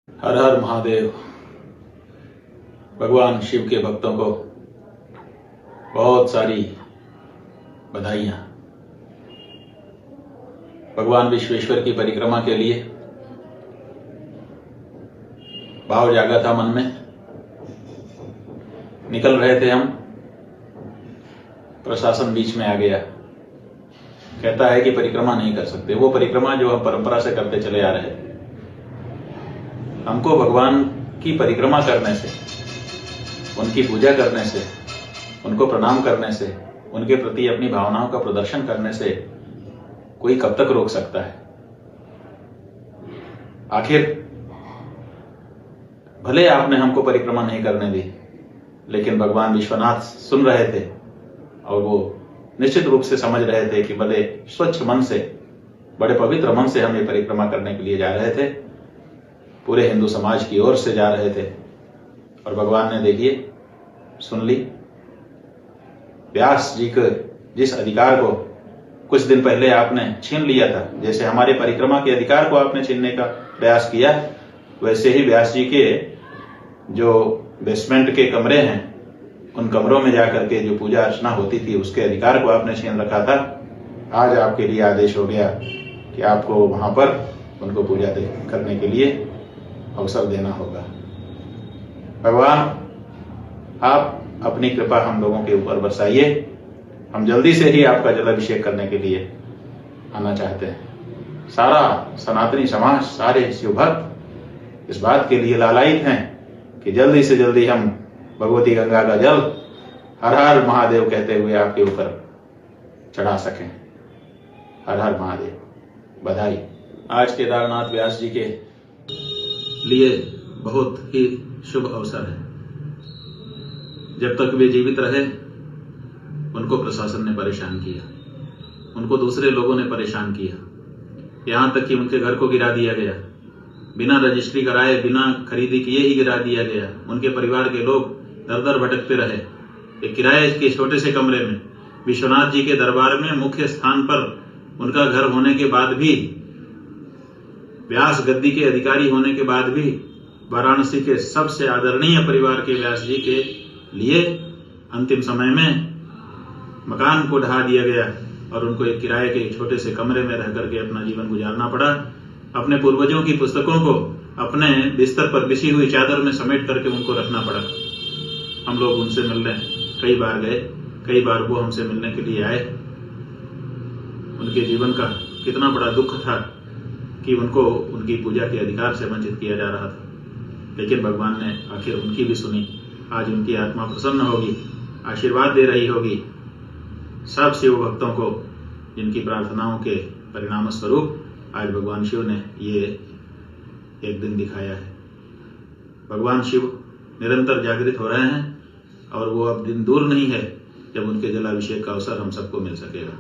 हर हर महादेव। भगवान शिव के भक्तों को बहुत सारी बधाइयां। भगवान विश्वेश्वर की परिक्रमा के लिए भाव जागा था मन में। निकल रहे थे हम, प्रशासन बीच में आ गया। कहता है कि परिक्रमा नहीं कर सकते, वो परिक्रमा जो हम परंपरा से करते चले आ रहे थे। हमको भगवान की परिक्रमा करने से, उनकी पूजा करने से, उनको प्रणाम करने से, उनके प्रति अपनी भावनाओं का प्रदर्शन करने से कोई कब तक रोक सकता है? आखिर भले आपने हमको परिक्रमा नहीं करने दी, लेकिन भगवान विश्वनाथ सुन रहे थे और वो निश्चित रूप से समझ रहे थे कि बड़े स्वच्छ मन से, बड़े पवित्र मन से हम ये परिक्रमा करने के लिए जा रहे थे। पूरे हिंदू समाज की ओर से जा रहे थे और भगवान ने देखिए सुन ली। व्यास जी के जिस अधिकार को कुछ दिन पहले आपने छीन लिया था, जैसे हमारे परिक्रमा के अधिकार को आपने छीनने का प्रयास किया, वैसे ही व्यास जी के जो बेसमेंट के कमरे हैं, उन कमरों में जाकर के जो पूजा अर्चना होती थी, उसके अधिकार को आपने छीन रखा था। आज आपके लिए आदेश हो गया कि आपको वहां पर उनको पूजा करने के लिए अवसर देना होगा। भगवान, आप अपनी कृपा हम लोगों के ऊपर बरसाइए। हम जल्दी से ही आपका जलाभिषेक करने के लिए आना चाहते हैं। सारा सनातनी समाज, सारे शिव भक्त इस बात के लिए लालायित हैं कि जल्दी से जल्दी हम भगवती गंगा का जल हर हर महादेव कहते हुए आपके ऊपर चढ़ा सकें। हर हर महादेव। बधाई। आज केदारनाथ व्यास जी के लिए बहुत ही शुभ अवसर है। जब तक वे जीवित रहे, उनको प्रशासन ने परेशान किया, उनको दूसरे लोगों ने परेशान किया, यहां तक कि उनके घर को गिरा दिया गया। बिना रजिस्ट्री कराए, बिना खरीदी किए ही गिरा दिया गया। उनके परिवार के लोग दर दर भटकते रहे। एक किराए के छोटे से कमरे में, विश्वनाथ जी के दरबार में मुख्य स्थान पर उनका घर होने के बाद भी, व्यास गद्दी के अधिकारी होने के बाद भी, वाराणसी के सबसे आदरणीय परिवार के व्यास जी के लिए अंतिम समय में मकान को ढहा दिया गया और उनको एक किराए के छोटे से कमरे में रह करके अपना जीवन गुजारना पड़ा। अपने पूर्वजों की पुस्तकों को अपने बिस्तर पर बिछी हुई चादर में समेट करके उनको रखना पड़ा। हम लोग उनसे मिलने कई बार गए, कई बार वो हमसे मिलने के लिए आए। उनके जीवन का कितना बड़ा दुख था कि उनको उनकी पूजा के अधिकार से वंचित किया जा रहा था, लेकिन भगवान ने आखिर उनकी भी सुनी। आज उनकी आत्मा प्रसन्न होगी, आशीर्वाद दे रही होगी सब शिव भक्तों को, जिनकी प्रार्थनाओं के परिणाम स्वरूप आज भगवान शिव ने ये एक दिन दिखाया है। भगवान शिव निरंतर जागृत हो रहे हैं और वो अब दिन दूर नहीं है जब उनके जलाभिषेक का अवसर हम सबको मिल सकेगा।